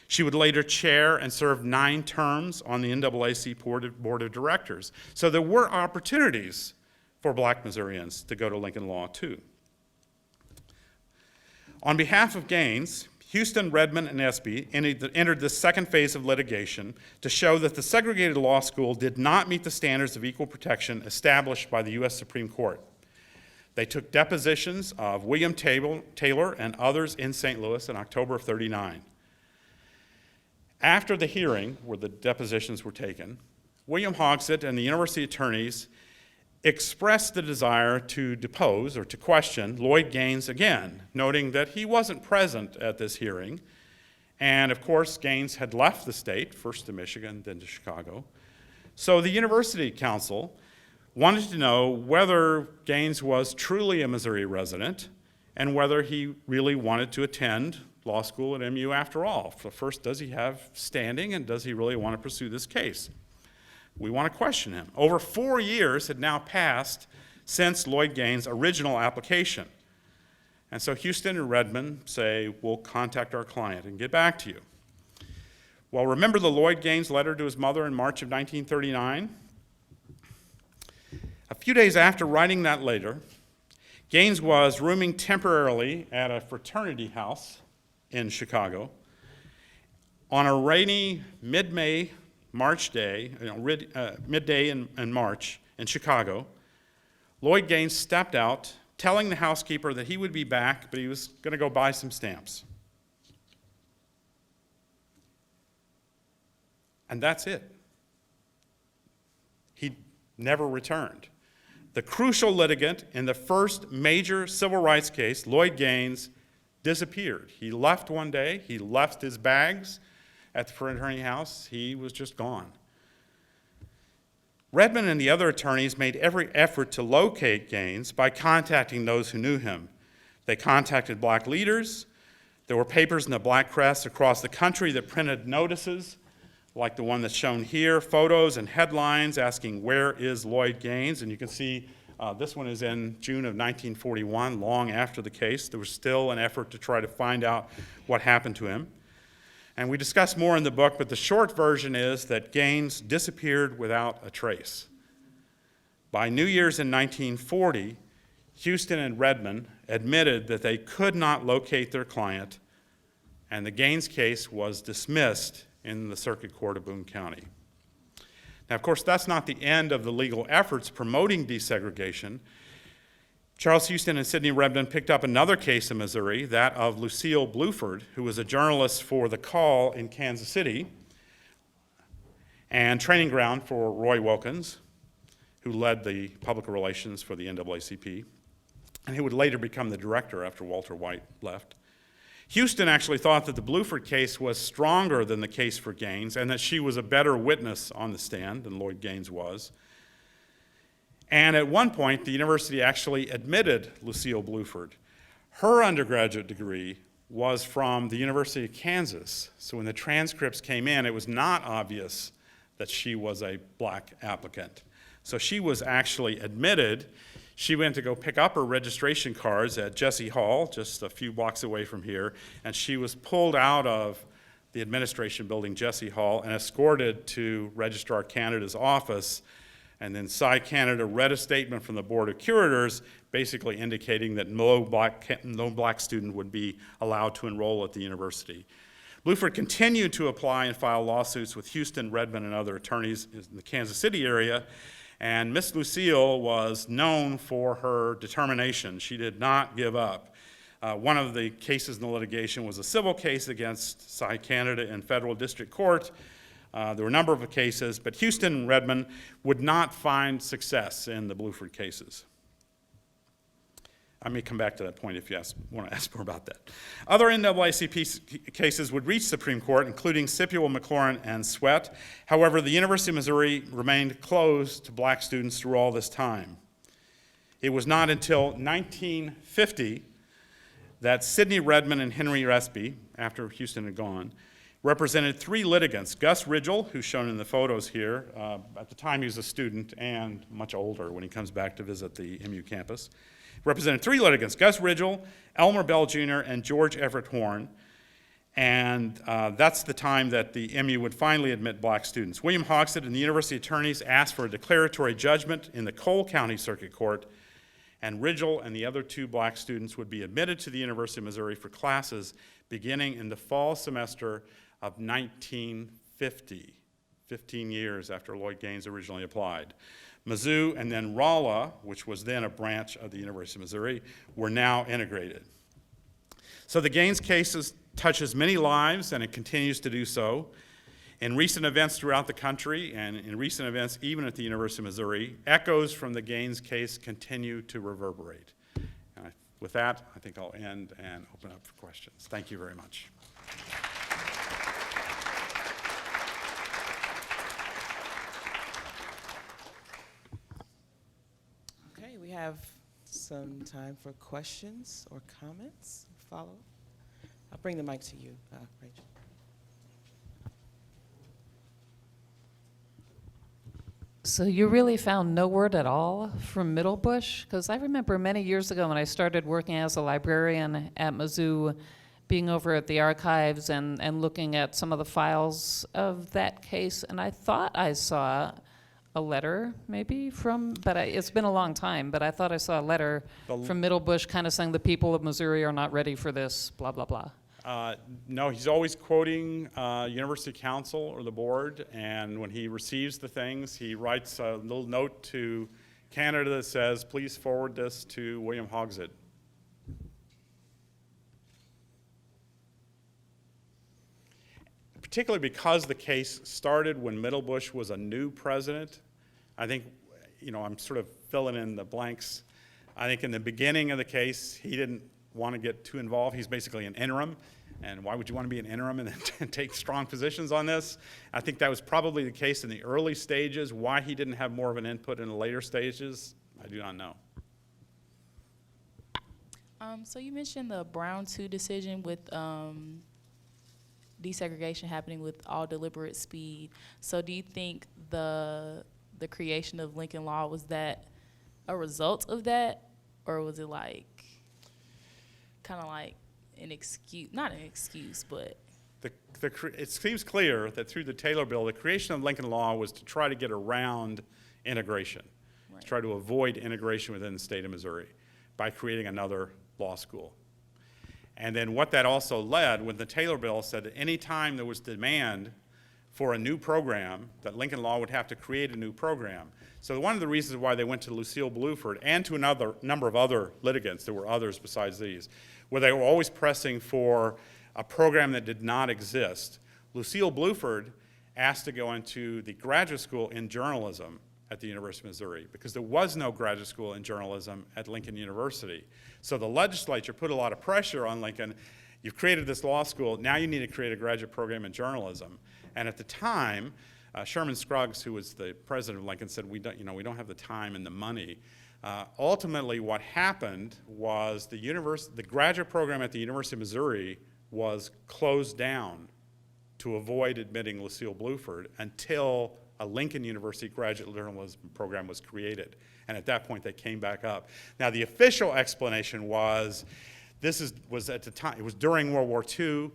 She would later chair and serve 9 terms on the NAAC Board of Directors. So there were opportunities for black Missourians to go to Lincoln Law too. On behalf of Gaines, Houston, Redmond, and Espy entered the second phase of litigation to show that the segregated law school did not meet the standards of equal protection established by the U.S. Supreme Court. They took depositions of William Taylor and others in St. Louis in October of '39. After the hearing, where the depositions were taken, William Hogsett and the university attorneys expressed the desire to depose or to question Lloyd Gaines again, noting that he wasn't present at this hearing. And of course, Gaines had left the state, first to Michigan, then to Chicago. So the university council wanted to know whether Gaines was truly a Missouri resident and whether he really wanted to attend law school at MU after all. So first, does he have standing and does he really want to pursue this case? We want to question him. Over 4 years had now passed since Lloyd Gaines' original application. And so Houston and Redmond say, we'll contact our client and get back to you. Well, remember the Lloyd Gaines letter to his mother in March of 1939? A few days after writing that letter, Gaines was rooming temporarily at a fraternity house in Chicago. On a rainy mid-May March day, midday in March in Chicago, Lloyd Gaines stepped out, telling the housekeeper that he would be back, but he was going to go buy some stamps. And that's it. He never returned. The crucial litigant in the first major civil rights case, Lloyd Gaines, disappeared. He left one day, he left his bags at the fraternity house, he was just gone. Redmond and the other attorneys made every effort to locate Gaines by contacting those who knew him. They contacted black leaders. There were papers in the black press across the country that printed notices, like the one that's shown here, photos and headlines asking, where is Lloyd Gaines? And you can see this one is in June of 1941, long after the case. There was still an effort to try to find out what happened to him. And we discuss more in the book, but the short version is that Gaines disappeared without a trace. By New Year's in 1940, Houston and Redmond admitted that they could not locate their client, and the Gaines case was dismissed in the Circuit Court of Boone County. Now, of course, that's not the end of the legal efforts promoting desegregation. Charles Houston and Sidney Redmond picked up another case in Missouri, that of Lucille Bluford, who was a journalist for The Call in Kansas City and training ground for Roy Wilkins, who led the public relations for the NAACP, and who would later become the director after Walter White left. Houston actually thought that the Bluford case was stronger than the case for Gaines and that she was a better witness on the stand than Lloyd Gaines was. And at one point, the university actually admitted Lucille Bluford. Her undergraduate degree was from the University of Kansas. So when the transcripts came in, it was not obvious that she was a black applicant. So she was actually admitted. She went to go pick up her registration cards at Jesse Hall, just a few blocks away from here, and she was pulled out of the administration building, Jesse Hall, and escorted to Registrar Canada's office. And then Cy Canada read a statement from the Board of Curators basically indicating that no black student would be allowed to enroll at the university. Bluford continued to apply and file lawsuits with Houston, Redmond, and other attorneys in the Kansas City area, and Miss Lucille was known for her determination. She did not give up. One of the cases in the litigation was a civil case against Cy Canada in federal district court. There were a number of cases, but Houston and Redmond would not find success in the Bluford cases. I may come back to that point if you want to ask more about that. Other NAACP cases would reach Supreme Court, including Scipio, McLaurin, and Sweat. However, the University of Missouri remained closed to black students through all this time. It was not until 1950 that Sidney Redmond and Henry Espy, after Houston had gone, represented 3 litigants. Gus Rijal, who's shown in the photos here, at the time he was a student and much older when he comes back to visit the MU campus, represented 3 litigants, Gus Rijal, Elmer Bell Jr., and George Everett Horn. And that's the time that the MU would finally admit black students. William Hogsett and the university attorneys asked for a declaratory judgment in the Cole County Circuit Court, and Rijal and the other 2 black students would be admitted to the University of Missouri for classes beginning in the fall semester of 1950, 15 years after Lloyd Gaines originally applied. Mizzou and then Rolla, which was then a branch of the University of Missouri, were now integrated. So the Gaines case touches many lives, and it continues to do so. In recent events throughout the country, and in recent events even at the University of Missouri, echoes from the Gaines case continue to reverberate. And with that, I think I'll end and open up for questions. Thank you very much. Okay, we have some time for questions or comments. Follow. I'll bring the mic to you, Rachel. So you really found no word at all from Middlebush? Because I remember many years ago when I started working as a librarian at Mizzou, being over at the archives and looking at some of the files of that case, and I thought I saw a letter maybe from, but it's been a long time, but I thought I saw a letter from Middlebush kind of saying the people of Missouri are not ready for this, blah, blah, blah. No, he's always quoting University Council or the board, and when he receives the things, he writes a little note to Canada that says, please forward this to William Hogsett. Particularly because the case started when Middlebush was a new president. I think, I'm sort of filling in the blanks. I think in the beginning of the case, he didn't want to get too involved. He's basically an interim. And why would you want to be an interim and then take strong positions on this? I think that was probably the case in the early stages. Why he didn't have more of an input in the later stages, I do not know. So you mentioned the Brown 2 decision with desegregation happening with all deliberate speed. So do you think the creation of Lincoln Law, was that a result of that? Or was it like, kind of like an excuse, not an excuse, but? It seems clear that through the Taylor Bill, the creation of Lincoln Law was to try to get around integration, Right. to try to avoid integration within the state of Missouri by creating another law school. And then what that also led, when the Taylor Bill said that any time there was demand for a new program, that Lincoln Law would have to create a new program. So one of the reasons why they went to Lucille Bluford and to another number of other litigants, there were others besides these, where they were always pressing for a program that did not exist. Lucille Bluford asked to go into the graduate school in journalism at the University of Missouri because there was no graduate school in journalism at Lincoln University. So the legislature put a lot of pressure on Lincoln. You've created this law school, now you need to create a graduate program in journalism. And at the time, Sherman Scruggs, who was the president of Lincoln, said, we don't have the time and the money. Ultimately, what happened was the graduate program at the University of Missouri was closed down to avoid admitting Lucille Bluford until a Lincoln University graduate journalism program was created. And at that point, they came back up. Now, the official explanation was, was at the time, it was during World War II.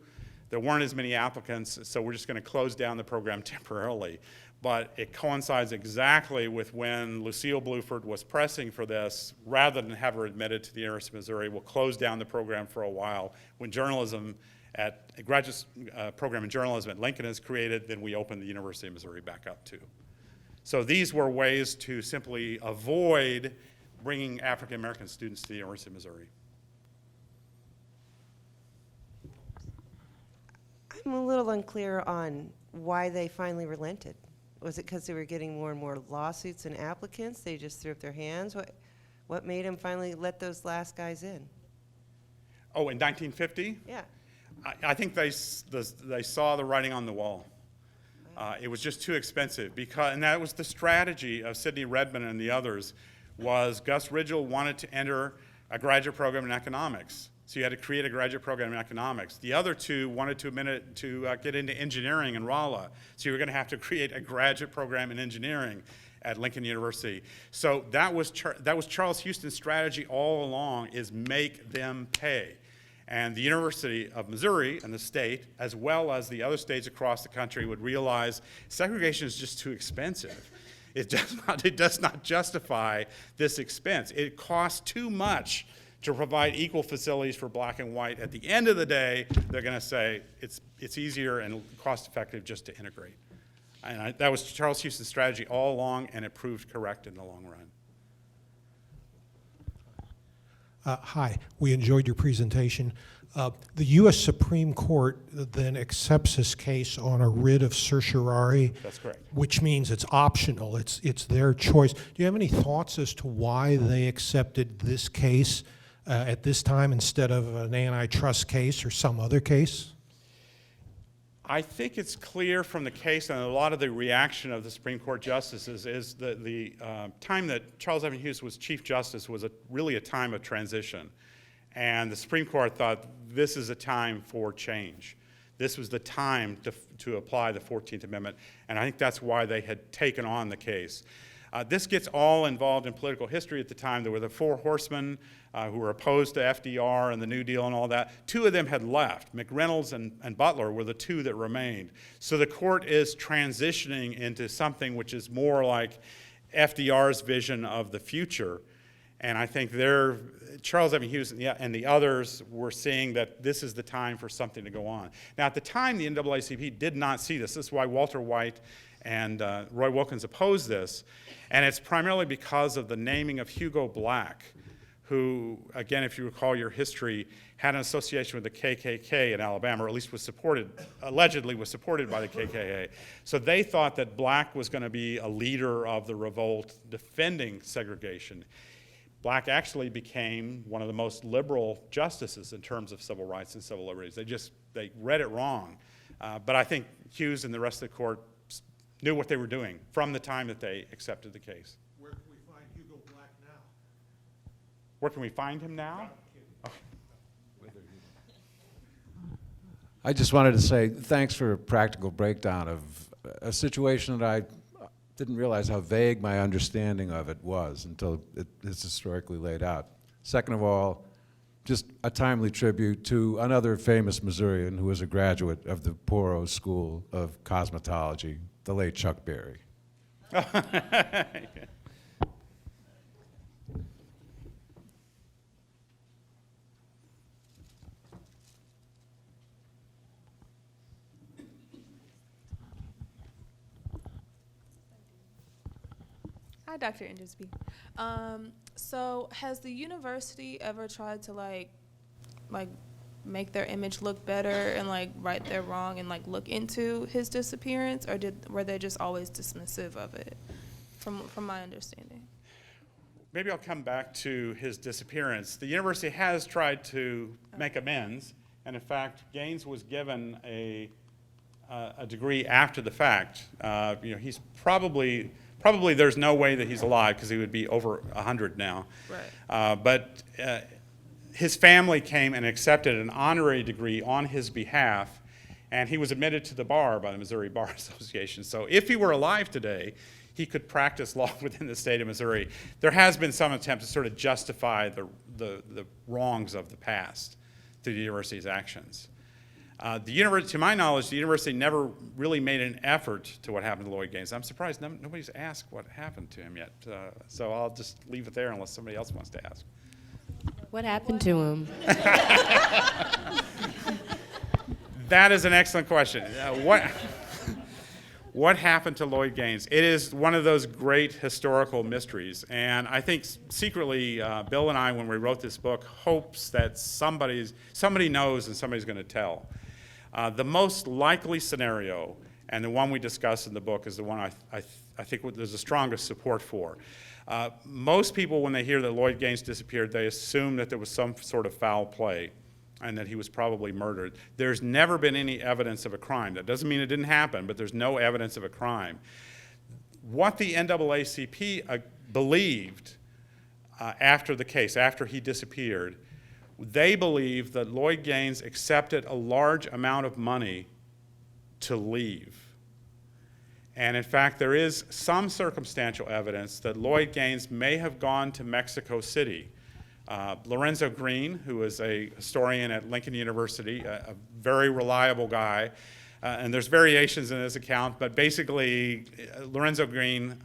There weren't as many applicants, so we're just going to close down the program temporarily. But it coincides exactly with when Lucille Bluford was pressing for this. Rather than have her admitted to the University of Missouri, we'll close down the program for a while. When journalism at a graduate program in journalism at Lincoln is created, then we open the University of Missouri back up too. So these were ways to simply avoid bringing African American students to the University of Missouri. I'm a little unclear on why they finally relented. Was it because they were getting more and more lawsuits and applicants? They just threw up their hands? What made them finally let those last guys in? Oh, in 1950? Yeah. I think they saw the writing on the wall. It was just too expensive, and that was the strategy of Sidney Redmond and the others, was Gus Rijal wanted to enter a graduate program in economics. So you had to create a graduate program in economics. The other two wanted to get into engineering in Rolla. So you were going to have to create a graduate program in engineering at Lincoln University. So that was Charles Houston's strategy all along, is make them pay. And the University of Missouri and the state, as well as the other states across the country, would realize segregation is just too expensive. It does not justify this expense. It costs too much to provide equal facilities for black and white. At the end of the day, they're going to say it's easier and cost-effective just to integrate. And that was Charles Houston's strategy all along, and it proved correct in the long run. Hi, we enjoyed your presentation. The U.S. Supreme Court then accepts this case on a writ of certiorari. That's correct. Which means it's optional. It's their choice. Do you have any thoughts as to why they accepted this case at this time instead of an antitrust case or some other case? I think it's clear from the case and a lot of the reaction of the Supreme Court justices is that the time that Charles Evan Hughes was Chief Justice was really a time of transition. And the Supreme Court thought this is a time for change. This was the time to apply the 14th Amendment, and I think that's why they had taken on the case. This gets all involved in political history at the time. There were the four horsemen who were opposed to FDR and the New Deal and all that. Two of them had left. McReynolds and Butler were the two that remained. So the court is transitioning into something which is more like FDR's vision of the future. And I think Charles Evan Hughes and the others were seeing that this is the time for something to go on. Now, at the time, the NAACP did not see this. This is why Walter White and Roy Wilkins opposed this. And it's primarily because of the naming of Hugo Black, who, again, if you recall your history, had an association with the KKK in Alabama, or at least allegedly was supported by the KKK. So they thought that Black was going to be a leader of the revolt defending segregation. Black actually became one of the most liberal justices in terms of civil rights and civil liberties. They read it wrong. But I think Hughes and the rest of the court knew what they were doing from the time that they accepted the case. Where can we find Hugo Black now? Where can we find him now? I just wanted to say thanks for a practical breakdown of a situation that I didn't realize how vague my understanding of it was until it's historically laid out. Second of all, just a timely tribute to another famous Missourian who was a graduate of the Poro School of Cosmetology, the late Chuck Berry. Hi, Dr. Endersby. So has the university ever tried to like make their image look better and like right their wrong and like look into his disappearance, or were they just always dismissive of it, from my understanding? Maybe I'll come back to his disappearance. The university has tried to make amends, and in fact, Gaines was given a degree after the fact. He's probably there's no way that he's alive because he would be over 100 now. Right. But his family came and accepted an honorary degree on his behalf, and he was admitted to the bar by the Missouri Bar Association. So if he were alive today, he could practice law within the state of Missouri. There has been some attempt to sort of justify the wrongs of the past through the university's actions. To my knowledge, the university never really made an effort to what happened to Lloyd Gaines. I'm surprised nobody's asked what happened to him yet. So I'll just leave it there unless somebody else wants to ask. What happened to him? That is an excellent question. What happened to Lloyd Gaines? It is one of those great historical mysteries. And I think secretly, Bill and I, when we wrote this book, hopes that somebody knows and somebody's going to tell. The most likely scenario, and the one we discuss in the book, is the one I think there's the strongest support for. Most people, when they hear that Lloyd Gaines disappeared, they assume that there was some sort of foul play and that he was probably murdered. There's never been any evidence of a crime. That doesn't mean it didn't happen, but there's no evidence of a crime. What the NAACP believed after the case, after he disappeared, they believed that Lloyd Gaines accepted a large amount of money to leave. And in fact, there is some circumstantial evidence that Lloyd Gaines may have gone to Mexico City Lorenzo Green, who is a historian at Lincoln University, a very reliable guy. And there's variations in this account, but basically Lorenzo Green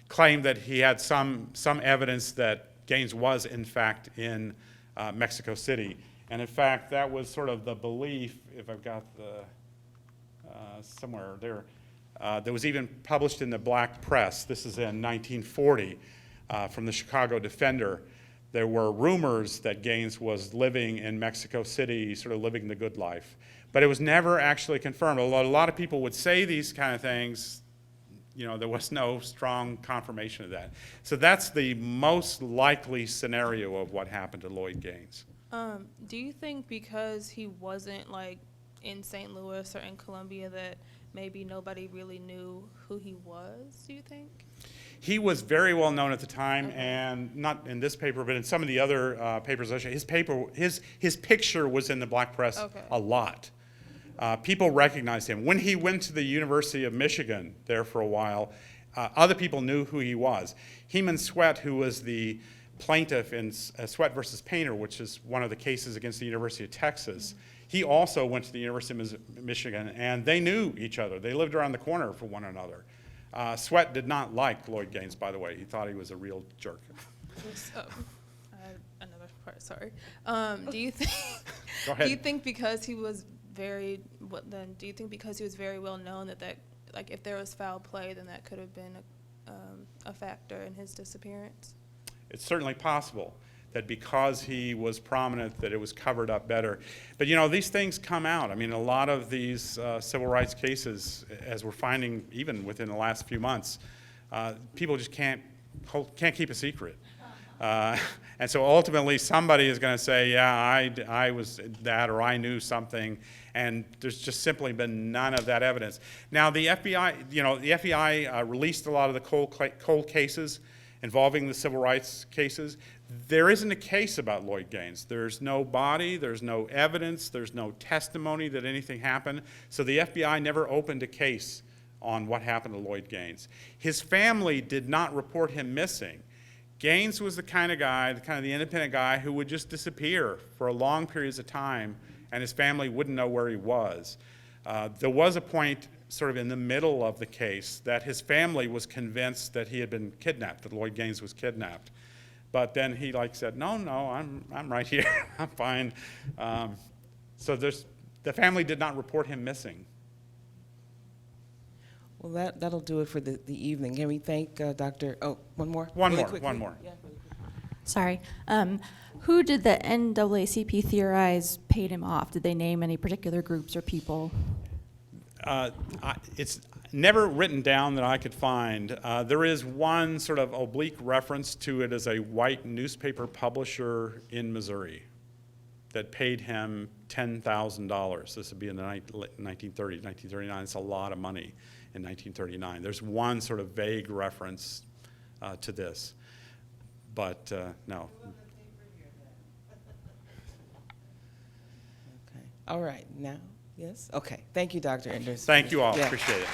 claimed that he had some evidence that Gaines was in fact in Mexico City. And in fact, that was sort of the belief, if I've got the, somewhere there, that was even published in the black press. This is in 1940 from the Chicago Defender. There were rumors that Gaines was living in Mexico City, sort of living the good life. But it was never actually confirmed. Although a lot of people would say these kind of things, you know, there was no strong confirmation of that. So that's the most likely scenario of what happened to Lloyd Gaines. Do you think because he wasn't like in St. Louis or in Columbia that maybe nobody really knew who he was, do you think? He was very well known at the time, and not in this paper, but in some of the other papers. His picture was in the black press a lot. People recognized him. When he went to the University of Michigan there for a while, other people knew who he was. Heman Sweat, who was the plaintiff in Sweat versus Painter, which is one of the cases against the University of Texas, he also went to the University of Michigan, and they knew each other. They lived around the corner from one another. Sweat did not like Lloyd Gaines, by the way. He thought he was a real jerk. So, another part, sorry. Do you think? Go ahead. Do you think because he was very do you think because he was very well known that like if there was foul play, then that could have been a factor in his disappearance? It's certainly possible that because he was prominent that it was covered up better. But you know, these things come out. I mean, a lot of these civil rights cases, as we're finding even within the last few months, people just can't keep a secret. And so ultimately somebody is going to say, yeah, I was that, or I knew something, and there's just simply been none of that evidence. Now the FBI, you know, the FBI released a lot of the cold cases involving the civil rights cases. There isn't a case about Lloyd Gaines. There's no body, there's no evidence, there's no testimony that anything happened. So the FBI never opened a case on what happened to Lloyd Gaines. His family did not report him missing. Gaines was the kind of guy, the independent guy who would just disappear for long periods of time, and his family wouldn't know where he was. There was a point sort of in the middle of the case that his family was convinced that he had been kidnapped, that Lloyd Gaines was kidnapped. But then he said, no, I'm right here, I'm fine. So the family did not report him missing. Well, that'll do it for the evening. Can we thank Dr. Oh, one more? One Really more. quickly? One more. Yeah, really quickly. Sorry. Who did the NAACP theorize paid him off? Did they name any particular groups or people? It's never written down that I could find. There is one sort of oblique reference to it as a white newspaper publisher in Missouri that paid him $10,000. This would be in the 1930s, 1939. It's a lot of money in 1939. There's one sort of vague reference to this, but no. Okay. All right. Now, yes? Okay. Thank you, Dr. Endersby. Thank you all. Yeah. Appreciate it.